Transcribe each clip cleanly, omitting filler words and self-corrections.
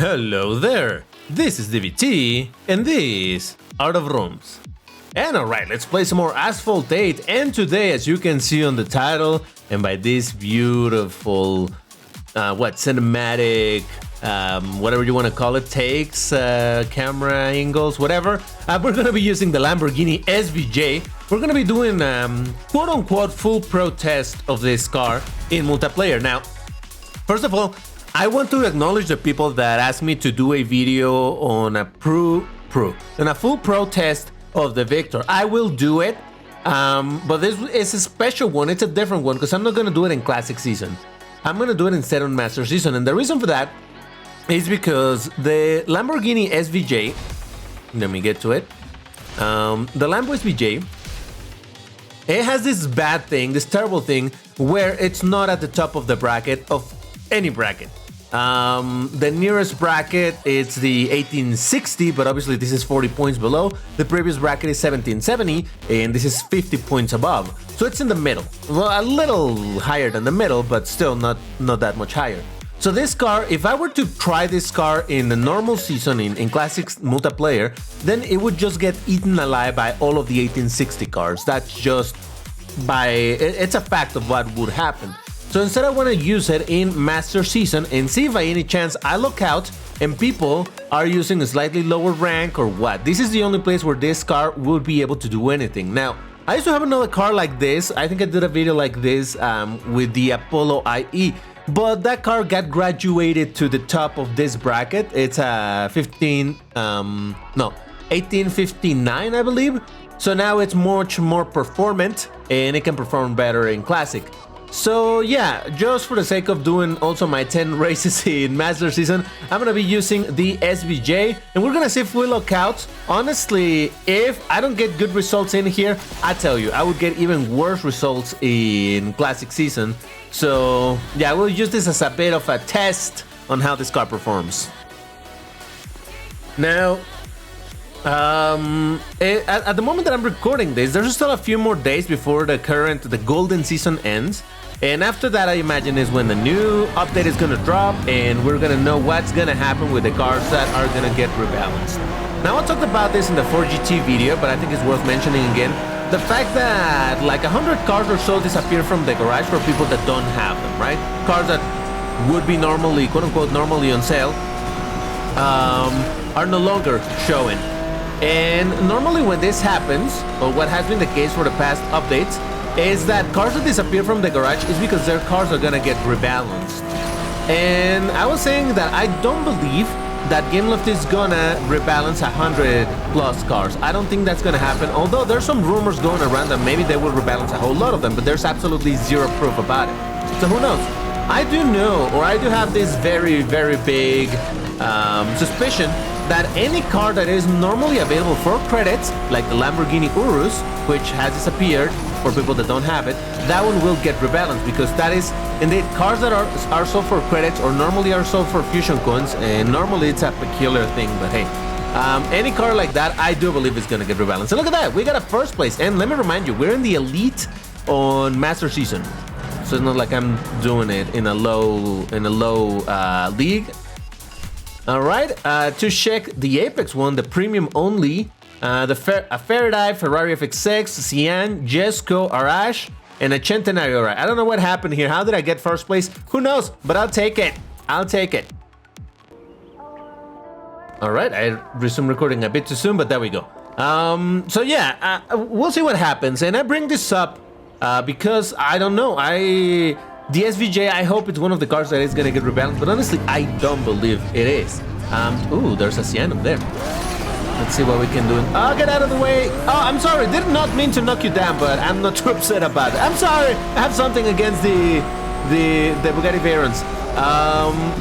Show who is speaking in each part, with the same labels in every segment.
Speaker 1: Hello there, this is DBT, and this Art of Rooms. And alright, let's play some more Asphalt 8, and today, as you can see on the title, and by this beautiful, cinematic, whatever you want to call it, takes, camera angles, whatever, we're gonna be using the Lamborghini SVJ. We're gonna be doing, quote-unquote, full pro test of this car in multiplayer. Now, first of all, I want to acknowledge the people that asked me to do a video on a full pro test of the Victor. I will do it, but this is a special one. It's a different one because I'm not gonna do it in Classic Season. I'm gonna do it instead on Master Season, and the reason for that is because the Lamborghini SVJ. Let me get to it. The Lambo SVJ. It has this bad thing, this terrible thing, where it's not at the top of the bracket of any bracket. The nearest bracket is the 1860, but obviously this is 40 points below. The previous bracket is 1770, and this is 50 points above. So it's in the middle. Well, a little higher than the middle, but still not that much higher. So this car, if I were to try this car in the normal season in Classics multiplayer, then it would just get eaten alive by all of the 1860 cars. That's just it's a fact of what would happen. So instead I want to use it in Master Season and see if by any chance I look out and people are using a slightly lower rank or what. This is the only place where this car would be able to do anything. Now, I used to have another car like this. I think I did a video like this with the Apollo IE. But that car got graduated to the top of this bracket. It's a 1859, I believe. So now it's much more performant and it can perform better in Classic. So yeah, just for the sake of doing also my 10 races in Master Season, I'm gonna be using the SVJ, and we're gonna see if we look out. Honestly, if I don't get good results in here, I tell you, I would get even worse results in Classic Season. So yeah, we'll use this as a bit of a test on how this car performs. Now, at the moment that I'm recording this, there's still a few more days before the golden season ends. And after that, I imagine is when the new update is gonna drop and we're gonna know what's gonna happen with the cars that are gonna get rebalanced. Now, I talked about this in the 4GT video, but I think it's worth mentioning again. The fact that like 100 cars or so disappear from the garage for people that don't have them, right? Cars that would be normally, quote unquote, normally on sale, are no longer showing. And normally when this happens, or what has been the case for the past updates, is that cars that disappear from the garage is because their cars are gonna get rebalanced. And I was saying that I don't believe that GameLoft is gonna rebalance 100 plus cars. I don't think that's gonna happen, although there's some rumors going around that maybe they will rebalance a whole lot of them, but there's absolutely zero proof about it. So who knows? I do know, or I do have this very, very big suspicion that any car that is normally available for credits, like the Lamborghini Urus, which has disappeared for people that don't have it, that one will get rebalanced, because that is indeed cars that are sold for credits or normally are sold for fusion coins, and normally it's a peculiar thing, but hey, any car like that, I do believe is gonna get rebalanced. And look at that, we got a first place, and let me remind you, we're in the Elite on Master Season, so it's not like I'm doing it in a low league. All right, to check the Apex one, the premium only, a Faraday, Ferrari FX6, Cyan, Jesco, Arash, and a Centenario. I don't know what happened here. How did I get first place? Who knows? But I'll take it. I'll take it. All right, I resumed recording a bit too soon, but there we go. So yeah, we'll see what happens. And I bring this up because I don't know. The SVJ, I hope it's one of the cars that is gonna get rebalanced, but honestly, I don't believe it is. Ooh, there's a Cyan up there. Let's see what we can do. Oh, get out of the way. Oh, I'm sorry, did not mean to knock you down, but I'm not too upset about it. I'm sorry, I have something against the Bugatti Veyrons.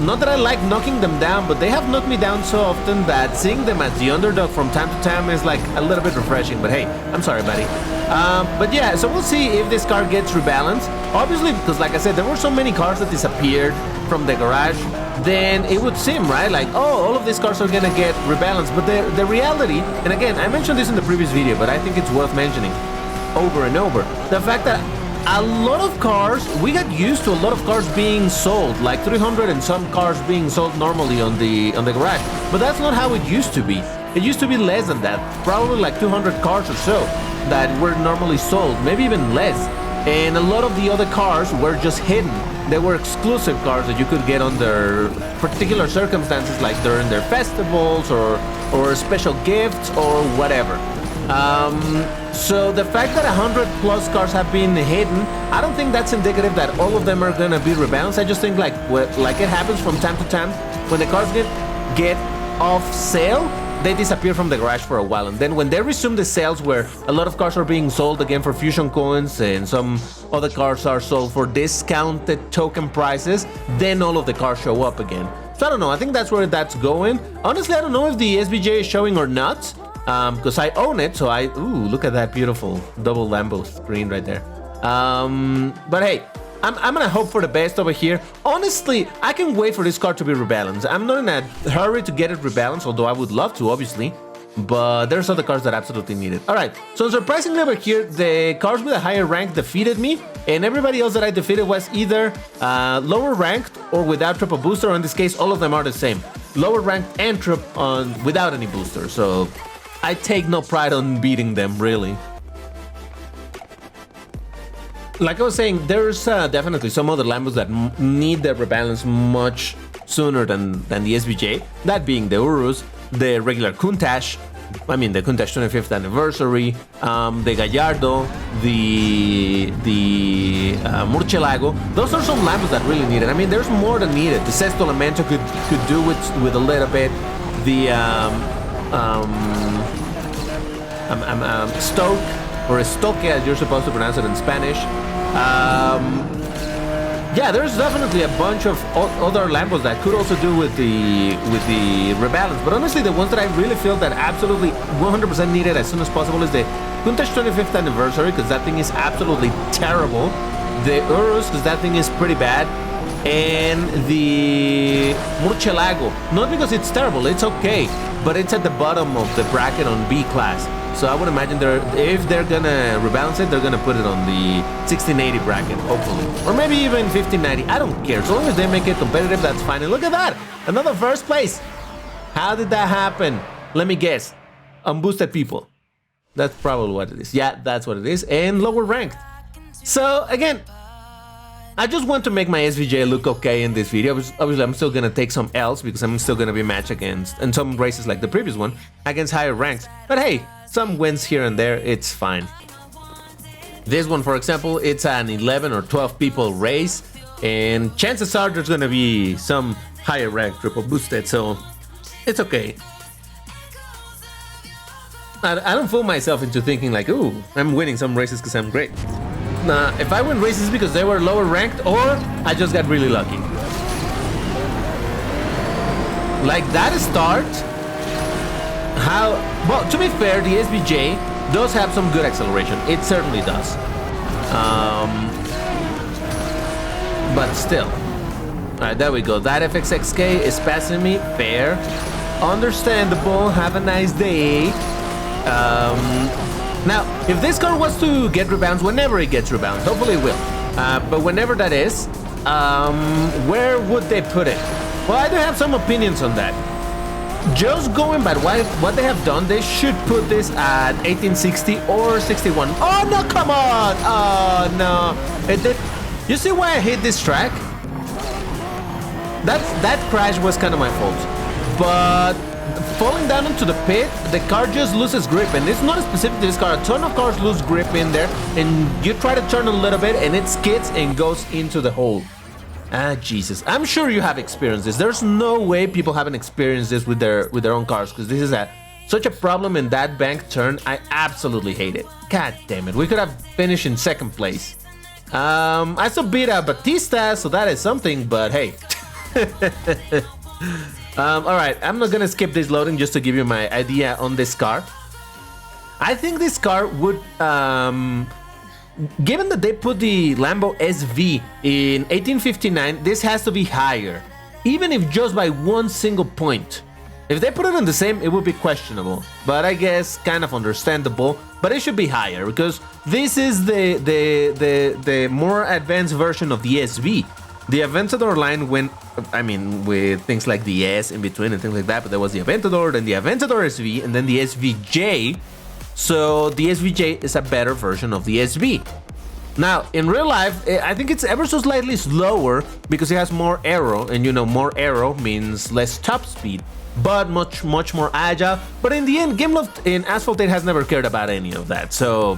Speaker 1: Not that I like knocking them down, but they have knocked me down so often that seeing them as the underdog from time to time is like a little bit refreshing, but hey, I'm sorry, buddy. But yeah, so we'll see if this car gets rebalanced. Obviously, because like I said, there were so many cars that disappeared from the garage, then it would seem, right, like, oh, all of these cars are gonna get rebalanced. But the reality, and again, I mentioned this in the previous video, but I think it's worth mentioning over and over, the fact that a lot of cars, we got used to a lot of cars being sold, like 300 and some cars being sold normally on the garage. But that's not how it used to be. It used to be less than that, probably like 200 cars or so that were normally sold, maybe even less. And a lot of the other cars were just hidden. They were exclusive cars that you could get under particular circumstances, like during their festivals or special gifts or whatever. So the fact that 100 plus cars have been hidden, I don't think that's indicative that all of them are gonna be rebalanced. I just think like it happens from time to time, when the cars get off sale, they disappear from the garage for a while, and then when they resume the sales where a lot of cars are being sold again for fusion coins and some other cars are sold for discounted token prices, then all of the cars show up again. So I don't know, I think that's where that's going. Honestly, I don't know if the SVJ is showing or not, because I own it, so ooh, look at that beautiful double Lambo screen right there. But hey, I'm gonna hope for the best over here. Honestly, I can wait for this car to be rebalanced. I'm not in a hurry to get it rebalanced, although I would love to, obviously. But there's other cars that absolutely need it. Alright, so surprisingly over here, the cars with a higher rank defeated me, and everybody else that I defeated was either lower ranked or without triple booster, or in this case, all of them are the same. Lower ranked and without any booster, so I take no pride on beating them, really. Like I was saying, there's definitely some other Lambos that need their rebalance much sooner than the SVJ. That being the Urus, the regular Countach, the Countach 25th anniversary, the Gallardo, the Murcielago. Those are some Lambos that really need it. I mean, there's more than needed. The Sesto Elemento could do with a little bit. The Stoke, or Stoke as you're supposed to pronounce it in Spanish. Yeah, there's definitely a bunch of other Lambos that could also do with the rebalance, but honestly the ones that I really feel that absolutely 100% needed as soon as possible is the Countach 25th anniversary, because that thing is absolutely terrible, the Urus, because that thing is pretty bad, and the Murcielago, not because it's terrible, it's okay, but it's at the bottom of the bracket on B class. So I would imagine if they're gonna rebalance it, they're gonna put it on the 1680 bracket, hopefully. Or maybe even 1590, I don't care. So long as they make it competitive, that's fine. And look at that, another first place. How did that happen? Let me guess, unboosted people. That's probably what it is. Yeah, that's what it is, and lower ranked. So again, I just want to make my SVJ look okay in this video. Obviously, I'm still gonna take some L's because I'm still gonna be matched against, in some races like the previous one, against higher ranks. But hey, some wins here and there, it's fine. This one, for example, it's an 11 or 12 people race, and chances are there's gonna be some higher rank triple boosted, so it's okay. I don't fool myself into thinking like, ooh, I'm winning some races because I'm great. Nah, if I win races because they were lower ranked, or I just got really lucky. Like that start, well, to be fair, the SVJ does have some good acceleration. It certainly does. But still. Alright, there we go. That FXXK is passing me. Fair. Understandable. Have a nice day. Now, if this car was to get rebalanced, whenever it gets rebalanced, hopefully it will. But whenever that is, where would they put it? Well, I do have some opinions on that. Just going by what they have done, they should put this at 1860 or 61. Oh no, come on! Oh no! You see why I hate this track? That crash was kind of my fault. But falling down into the pit, the car just loses grip, and it's not specific to this car. A ton of cars lose grip in there, and you try to turn a little bit, and it skids and goes into the hole. Ah, Jesus. I'm sure you have experienced this. There's no way people haven't experienced this with their own cars, because this is such a problem in that bank turn. I absolutely hate it. God damn it. We could have finished in second place. I still beat Batista, so that is something, but hey. Alright, I'm not gonna skip this loading just to give you my idea on this car. I think this car would... given that they put the Lambo SV in 1859, this has to be higher, even if just by one single point. If they put it in the same, it would be questionable, but I guess kind of understandable. But it should be higher because this is the more advanced version of the SV. The Aventador line went, I mean, with things like the S in between and things like that, but there was the Aventador, then the Aventador SV, and then the SVJ. So the SVJ is a better version of the SV. Now, in real life, I think it's ever so slightly slower because it has more aero, and you know, more aero means less top speed, but much more agile. But in the end, Gameloft in Asphalt 8 has never cared about any of that. So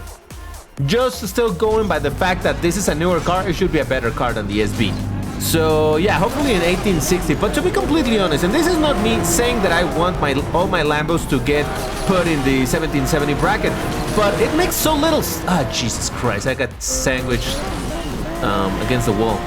Speaker 1: just still going by the fact that this is a newer car, it should be a better car than the SV. So yeah, hopefully in 1860. But to be completely honest, and this is not me saying that I want all my Lambos to get put in the 1770 bracket, but it makes so little. Jesus Christ! I got sandwiched against the wall.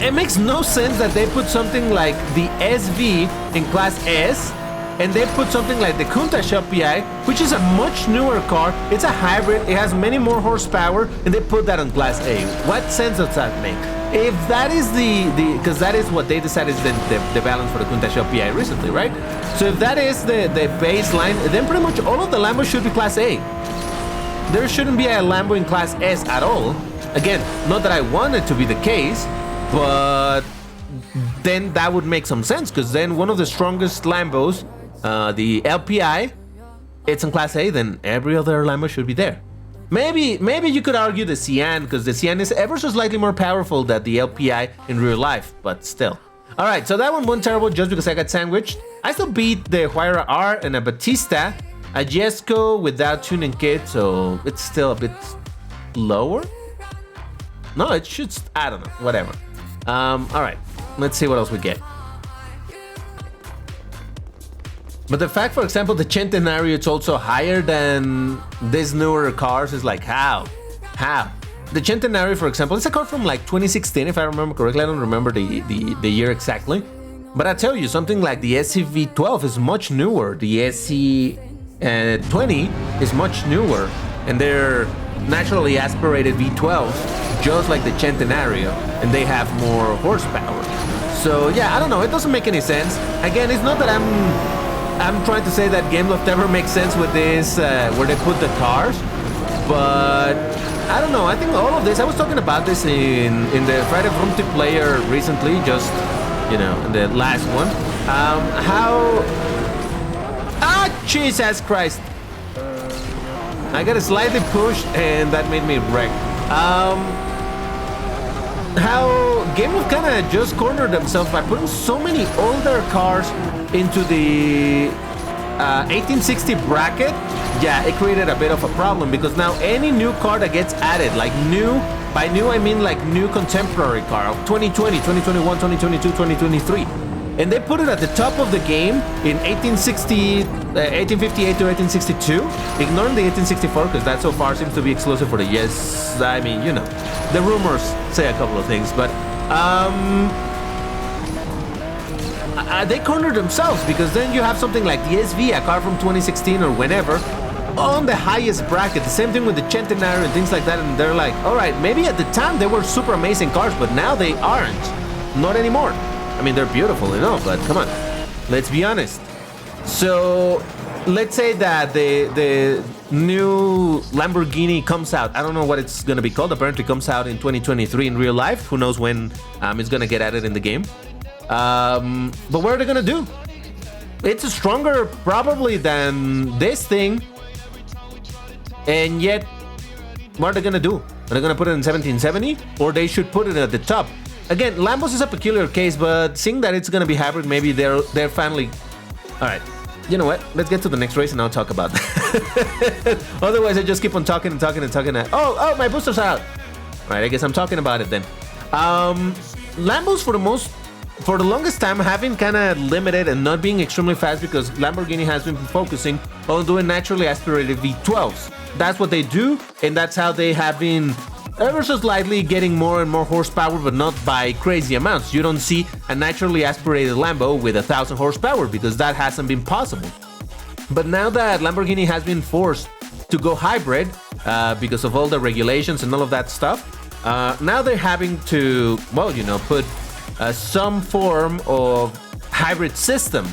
Speaker 1: It makes no sense that they put something like the SV in Class S, and they put something like the Countach LPI, which is a much newer car. It's a hybrid, it has many more horsepower, and they put that on Class A. What sense does that make? If that is because that is what they decided is the balance for the Countach LPI recently, right? So if that is the baseline, then pretty much all of the Lambos should be Class A. There shouldn't be a Lambo in Class S at all. Again, not that I want it to be the case, but then that would make some sense, because then one of the strongest Lambos, the LPI, it's in Class A, then every other Lambo should be there. Maybe you could argue the Cyan, because the Cyan is ever so slightly more powerful than the LPI in real life, but still. Alright, so that one wasn't terrible just because I got sandwiched. I still beat the Huayra R and a Batista, a Jesco without tuning kit, so it's still a bit lower. No, it should, I don't know, whatever. Alright, let's see what else we get. But the fact, for example, the Centenario, it's also higher than these newer cars is like, how? The Centenario, for example, it's a car from like 2016, if I remember correctly. I don't remember the year exactly. But I tell you, something like the SCV12 is much newer. The SC20 is much newer. And they're naturally aspirated V12s, just like the Centenario. And they have more horsepower. So yeah, I don't know. It doesn't make any sense. Again, it's not that I'm trying to say that Gameloft ever makes sense with this, where they put the cars, but I don't know. I think all of this, I was talking about this in the Friday Multiplayer recently, just, you know, in the last one. Jesus Christ. I got slightly pushed and that made me wreck. How Gameloft kind of just cornered themselves by putting so many older cars into the 1860 bracket. Yeah, it created a bit of a problem, because now any new car that gets added, like new, by new I mean like new contemporary car of 2020, 2021, 2022, 2023, and they put it at the top of the game in 1858 to 1862, ignoring the 1864 because that so far seems to be exclusive for the yes. I mean, you know, the rumors say a couple of things, but they cornered themselves, because then you have something like the SV, a car from 2016 or whenever, on the highest bracket. The same thing with the Centenario and things like that, and they're like, all right, maybe at the time they were super amazing cars, but now they aren't. Not anymore. I mean, they're beautiful, you know, but come on, let's be honest. So let's say that the new Lamborghini comes out. I don't know what it's gonna be called. Apparently comes out in 2023 in real life. Who knows when it's gonna get added in the game. But what are they gonna do? It's stronger probably than this thing, and yet what are they gonna do? Are they gonna put it in 1770, or they should put it at the top? Again, Lambos is a peculiar case, but seeing that it's gonna be hybrid, maybe they're finally. All right, you know what? Let's get to the next race and I'll talk about that. Otherwise, I just keep on talking and talking and talking. Oh, my boosters are out. All right, I guess I'm talking about it then. Lambos for the longest time having kind of limited and not being extremely fast, because Lamborghini has been focusing on doing naturally aspirated V12s. That's what they do, and that's how they have been ever so slightly getting more and more horsepower, but not by crazy amounts. You don't see a naturally aspirated Lambo with 1,000 horsepower, because that hasn't been possible. But now that Lamborghini has been forced to go hybrid because of all the regulations and all of that stuff, now they're having to, well, you know, put some form of hybrid system.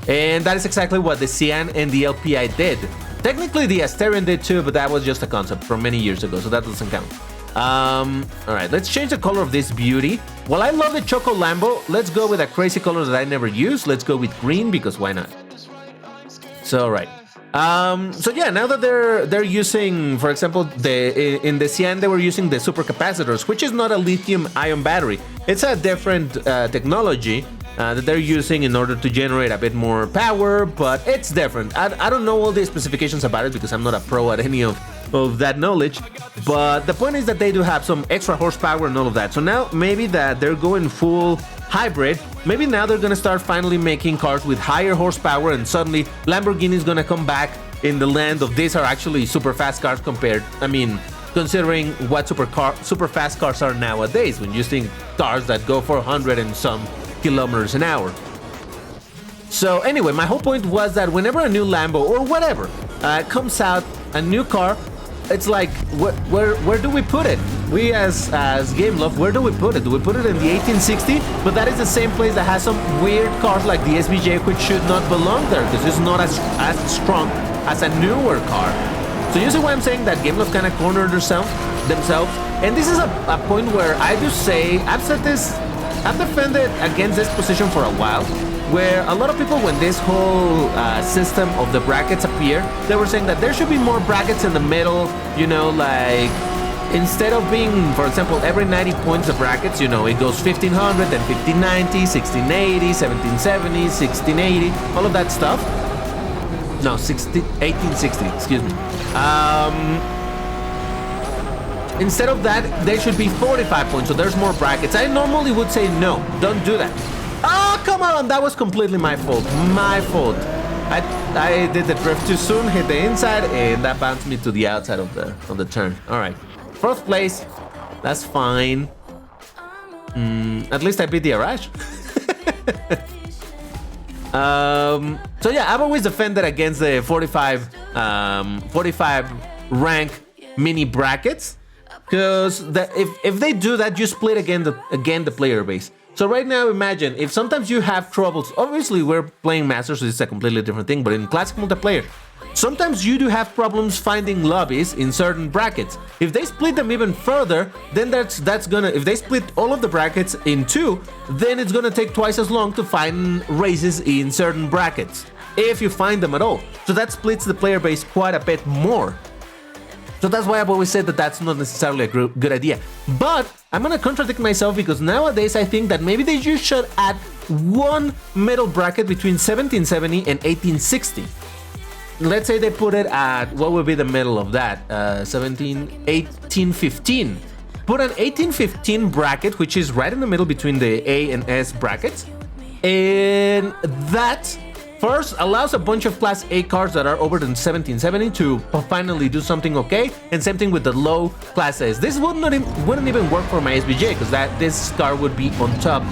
Speaker 1: And that is exactly what the Cyan and the LPI did. Technically the Asterion did too, but that was just a concept from many years ago, so that doesn't count. Alright, let's change the color of this beauty. While I love the Choco Lambo, let's go with a crazy color that I never use. Let's go with green, because why not? So, right. So yeah, now that they're using, for example, in the Cyan they were using the supercapacitors, which is not a lithium-ion battery. It's a different technology that they're using in order to generate a bit more power, but it's different. I don't know all the specifications about it because I'm not a pro at any of that knowledge, but the point is that they do have some extra horsepower and all of that. So now maybe that they're going full hybrid, maybe now they're gonna start finally making cars with higher horsepower, and suddenly Lamborghini is gonna come back in the land of these are actually super fast cars compared, I mean, considering what super fast cars are nowadays, when you think cars that go for 100 and some kilometers an hour. So anyway, my whole point was that whenever a new Lambo or whatever comes out, a new car, it's like, where do we put it? We as Game Love, where do we put it? Do we put it in the 1860? But that is the same place that has some weird cars like the SVJ, which should not belong there because it's not as strong as a newer car. So you see why I'm saying that Game Love kind of cornered themselves? And this is a point where I do say, I've defended against this position for a while, where a lot of people, when this whole system of the brackets appeared, they were saying that there should be more brackets in the middle, you know, like instead of being, for example, every 90 points of brackets, you know, it goes 1500, then 1590, 1680, 1770, 1680, all of that stuff. No, 1860, excuse me. Instead of that, there should be 45 points, so there's more brackets. I normally would say no, don't do that. Oh, come on, that was completely my fault. My fault. I did the drift too soon, hit the inside, and that bounced me to the outside of the turn. All right, fourth place, that's fine. At least I beat the Arash. So yeah, I've always defended against the 45 rank mini brackets, because if they do that, you split again the player base. So right now, imagine if sometimes you have troubles. Obviously, we're playing Masters, so it's a completely different thing. But in classic multiplayer, sometimes you do have problems finding lobbies in certain brackets. If they split them even further, then that's gonna. If they split all of the brackets in two, then it's gonna take twice as long to find races in certain brackets, if you find them at all. So that splits the player base quite a bit more. So that's why I've always said that that's not necessarily a good idea. But I'm gonna contradict myself, because nowadays I think that maybe they just should add one middle bracket between 1770 and 1860. Let's say they put it at, what would be the middle of that? 1815. Put an 1815 bracket, which is right in the middle between the A and S brackets. And that first allows a bunch of Class A cars that are over than 1770 to finally do something okay, and same thing with the low Class S. This wouldn't even work for my SVJ, because this car would be on top.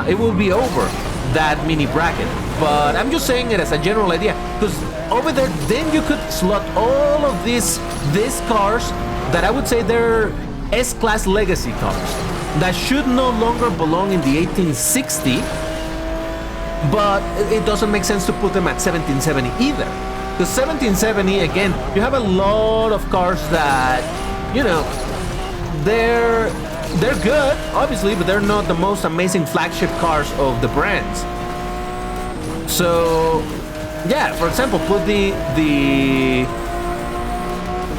Speaker 1: It will be over that mini bracket. But I'm just saying it as a general idea, because over there, then you could slot all of these cars that I would say they're S-Class legacy cars that should no longer belong in the 1860. But it doesn't make sense to put them at 1770 either. Because 1770, again, you have a lot of cars that, you know, they're good, obviously, but they're not the most amazing flagship cars of the brands. So, yeah, for example, put the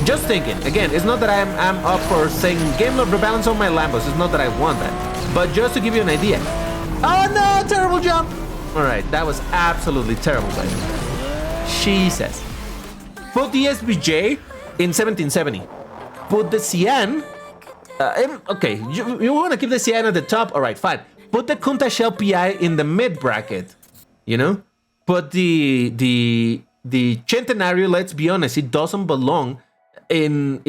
Speaker 1: just thinking, again, it's not that I'm up for saying Game Love rebalance on my Lambos, it's not that I want that. But just to give you an idea. Oh no, terrible jump! Alright, that was absolutely terrible, by the way. She says. Put the SVJ in 1770. Put the Cyan. Okay, you want to keep the Cyan at the top? Alright, fine. Put the Countach LPI in the mid bracket. You know? Put the Centenario, let's be honest, it doesn't belong in.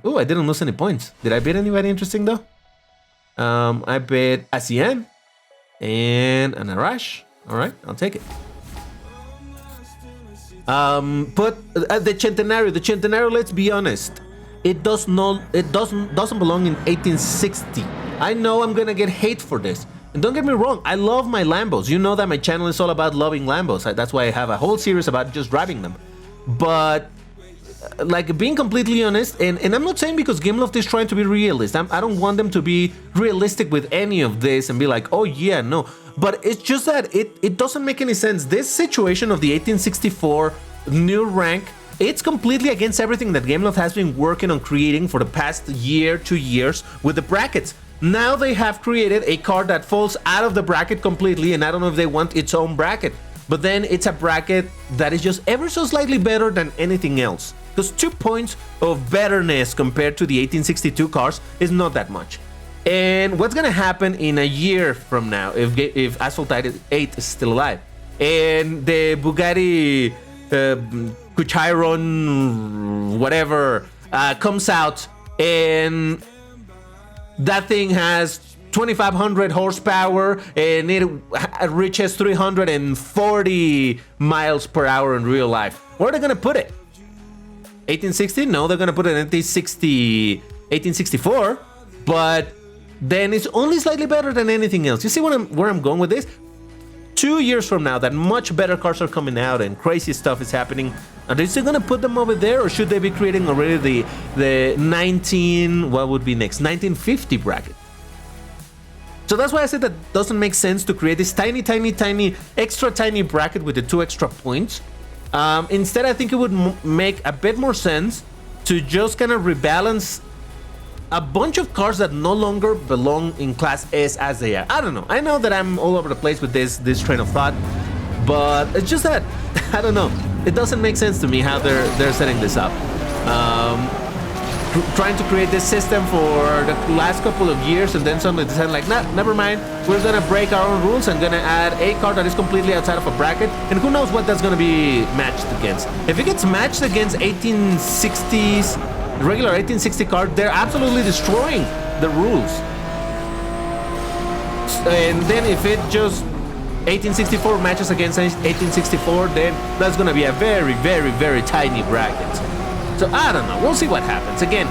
Speaker 1: Oh, I didn't lose any points. Did I beat anybody interesting though? I bet a Cyan. And an Arash. All right, I'll take it. Put the Centenario. The Centenario, let's be honest, it doesn't belong in 1860. I know I'm gonna get hate for this. And don't get me wrong, I love my Lambos. You know that my channel is all about loving Lambos. That's why I have a whole series about just driving them. But like, being completely honest, and I'm not saying because Gameloft is trying to be realist. I don't want them to be realistic with any of this and be like, oh yeah, no. But it's just that it doesn't make any sense. This situation of the 1864 new rank, it's completely against everything that Gameloft has been working on creating for the past year, 2 years with the brackets. Now they have created a card that falls out of the bracket completely, and I don't know if they want its own bracket. But then it's a bracket that is just ever so slightly better than anything else. Because 2 points of betterness compared to the 1862 cars is not that much. And what's gonna happen in a year from now if Asphalt 8 is still alive and the Bugatti Chiron whatever comes out and that thing has 2,500 horsepower and it reaches 340 miles per hour in real life. Where are they gonna put it? 1860? No, they're gonna put it in 1864, but then it's only slightly better than anything else. You see where I'm going with this? 2 years from now, that much better cars are coming out and crazy stuff is happening. Are they still gonna put them over there, or should they be creating already the 1950 bracket? So that's why I said that doesn't make sense to create this tiny, extra tiny bracket with the 2 extra points. Instead, I think it would make a bit more sense to just kind of rebalance a bunch of cars that no longer belong in Class S as they are. I don't know. I know that I'm all over the place with this train of thought, but it's just that, I don't know. It doesn't make sense to me how they're setting this up. Trying to create this system for the last couple of years and then suddenly decide like, nah, never mind, we're gonna break our own rules and gonna add a card that is completely outside of a bracket, and who knows what that's gonna be matched against. If it gets matched against 1860s, the regular 1860 card, they're absolutely destroying the rules. And then if it just 1864 matches against 1864, then that's gonna be a very tiny bracket. So I don't know, we'll see what happens. Again,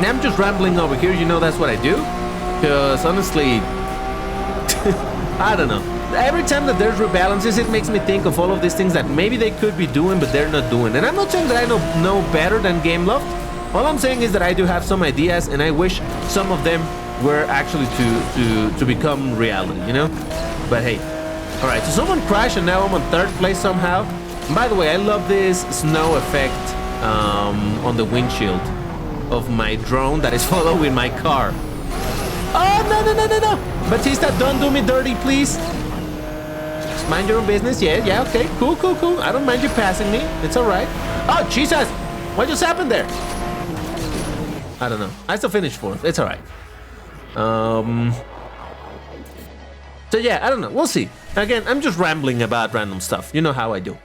Speaker 1: I'm just rambling over here, you know that's what I do. Because honestly, I don't know. Every time that there's rebalances, it makes me think of all of these things that maybe they could be doing, but they're not doing. And I'm not saying that I know better than Gameloft. All I'm saying is that I do have some ideas, and I wish some of them were actually to become reality, you know? But hey, all right, so someone crashed, and now I'm on 3rd place somehow. And by the way, I love this snow effect on the windshield of my drone that is following my car. Oh, no. Batista, don't do me dirty, please. Just mind your own business. Yeah, okay. Cool. I don't mind you passing me. It's all right. Oh, Jesus. What just happened there? I don't know. I still finished 4th. It's all right. So yeah, I don't know. We'll see. Again, I'm just rambling about random stuff. You know how I do.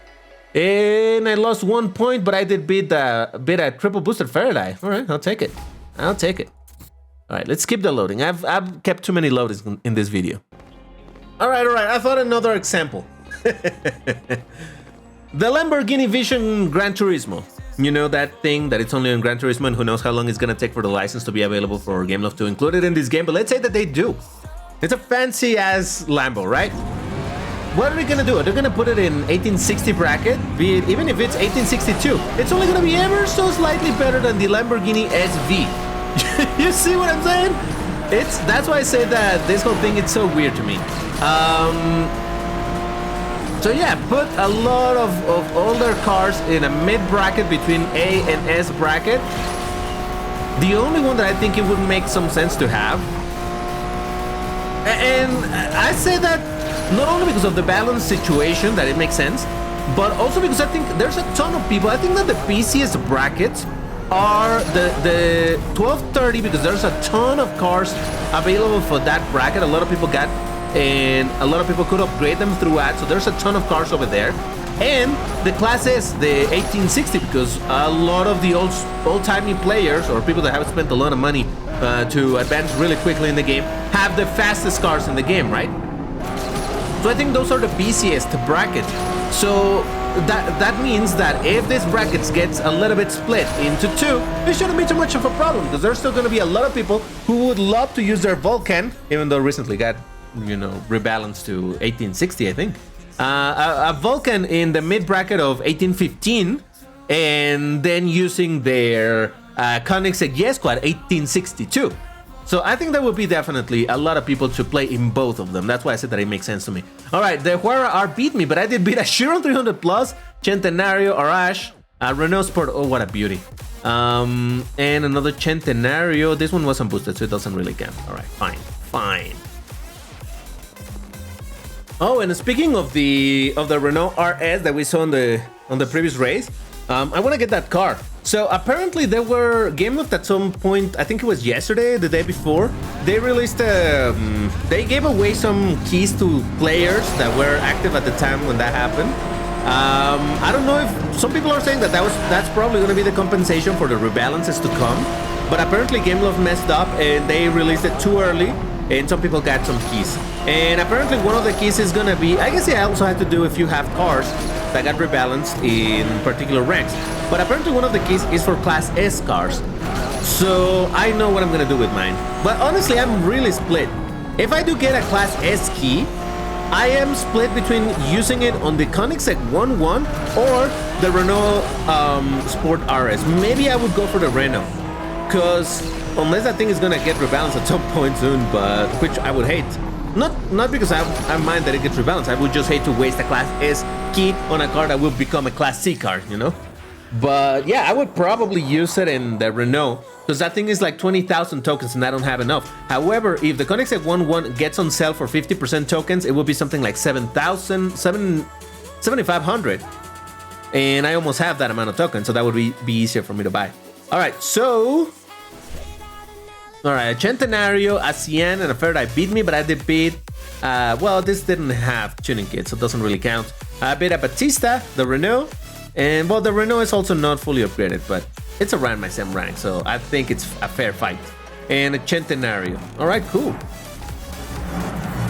Speaker 1: And I lost 1 point, but I did beat a triple boosted Faraday. All right, I'll take it. All right, let's skip the loading. I've kept too many loadings in this video. All right. I thought another example. The Lamborghini Vision Gran Turismo. You know that thing that it's only on Gran Turismo, and who knows how long it's gonna take for the license to be available for Gameloft to include it in this game. But let's say that they do. It's a fancy ass Lambo, right? What are they gonna do? They're gonna put it in 1860 bracket, be it even if it's 1862. It's only gonna be ever so slightly better than the Lamborghini SV. You see what I'm saying? That's why I say that this whole thing is so weird to me. So yeah, put a lot of older cars in a mid bracket between A and S bracket. The only one that I think it would make some sense to have, and I say that not only because of the balance situation that it makes sense, but also because I think there's a ton of people. I think that the PCS brackets are the 1230 because there's a ton of cars available for that bracket. A lot of people got, and a lot of people could upgrade them through ads. So there's a ton of cars over there. And the Class S, the 1860, because a lot of the old-timey players or people that have spent a lot of money to advance really quickly in the game have the fastest cars in the game, right? So I think those are the busiest brackets. So that means that if this bracket gets a little bit split into two, it shouldn't be too much of a problem, because there's still going to be a lot of people who would love to use their Vulcan, even though recently got, you know, rebalanced to 1860, I think. A Vulcan in the mid bracket of 1815, and then using their Koenigsegg Squad 1862. So I think that would be definitely a lot of people to play in both of them. That's why I said that it makes sense to me. All right, the Huara R beat me, but I did beat a Chiron 300 Plus, Centenario, Arash, Renault Sport. Oh, what a beauty. And another Centenario. This one wasn't boosted, so it doesn't really count. All right, fine. Oh, and speaking of the Renault RS that we saw on the previous race, I want to get that car. So apparently there were Gameloft at some point, I think it was yesterday, the day before, they released they gave away some keys to players that were active at the time when that happened. I don't know if some people are saying that that's probably going to be the compensation for the rebalances to come, but apparently Gameloft messed up and they released it too early, and some people got some keys. And apparently one of the keys is going to be, I guess it also had to do if you have cars that got rebalanced in particular ranks. But apparently one of the keys is for Class S cars. So I know what I'm gonna do with mine. But honestly, I'm really split. If I do get a Class S key, I am split between using it on the Koenigsegg 1.1 or the Renault Sport RS. Maybe I would go for the Renault, because unless that thing is gonna get rebalanced at some point soon, but which I would hate. Not because I mind that it gets rebalanced. I would just hate to waste a Class S key on a car that will become a Class C car, you know? But yeah, I would probably use it in the Renault, because that thing is like 20,000 tokens and I don't have enough. However, if the Koenigsegg 1.1 gets on sale for 50% tokens, it will be something like 7,500. And I almost have that amount of tokens, so that would be easier for me to buy. All right, so... All right, a Centenario, a Cian, and a Faraday beat me, but I did beat... well, this didn't have tuning kit, so it doesn't really count. I beat a Batista, the Renault, and well, the Renault is also not fully upgraded, but it's around my same rank, so I think it's a fair fight. And a Centenario. All right, cool.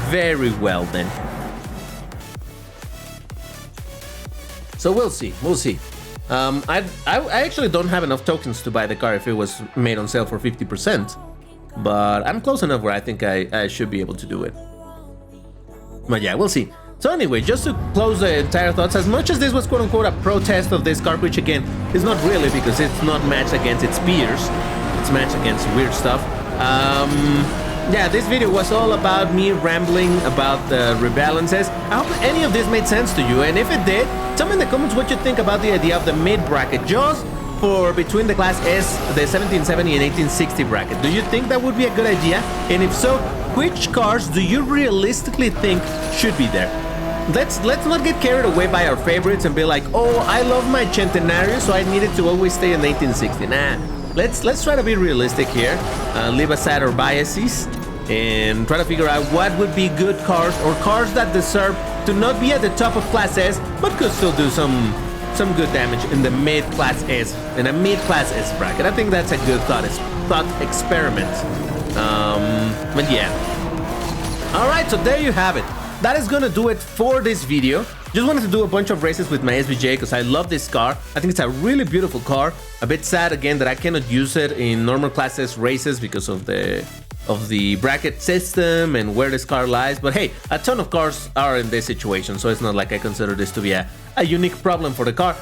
Speaker 1: Very well then. So we'll see. I actually don't have enough tokens to buy the car if it was made on sale for 50%, but I'm close enough where I think I should be able to do it. But yeah, we'll see. So anyway, just to close the entire thoughts, as much as this was quote-unquote a protest of this car, which again is not really, because it's not matched against its peers, it's matched against weird stuff. Yeah, this video was all about me rambling about the rebalances. I hope any of this made sense to you, and if it did, tell me in the comments what you think about the idea of the mid bracket, just for between the Class S, the 1770 and 1860 bracket. Do you think that would be a good idea? And if so, which cars do you realistically think should be there? Let's not get carried away by our favorites and be like, oh, I love my Centenario, so I needed to always stay in 1860. Nah, let's try to be realistic here, leave aside our biases, and try to figure out what would be good cars, or cars that deserve to not be at the top of Class S, but could still do some good damage in the mid-Class S, in a mid-Class S bracket. I think that's a good thought experiment. But yeah. All right, so there you have it. That is gonna do it for this video. Just wanted to do a bunch of races with my SVJ because I love this car. I think it's a really beautiful car. A bit sad again that I cannot use it in normal Class S races because of the bracket system and where this car lies. But hey, a ton of cars are in this situation, so it's not like I consider this to be a unique problem for the car.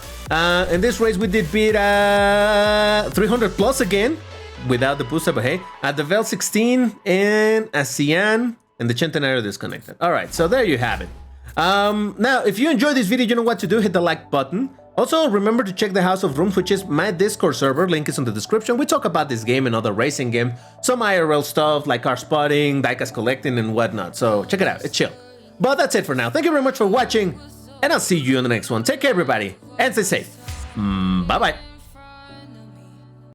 Speaker 1: In this race we did beat 300 plus again without the booster, but hey, at the Vel 16 and a Cian and the Centenario disconnected. All right, so there you have it. Now, if you enjoyed this video, you know what to do. Hit the like button. Also, remember to check the House of Rooms, which is my Discord server. Link is in the description. We talk about this game and other racing games, some IRL stuff like car spotting, diecast collecting, and whatnot. So check it out. It's chill. But that's it for now. Thank you very much for watching, and I'll see you in the next one. Take care, everybody, and stay safe. Bye-bye.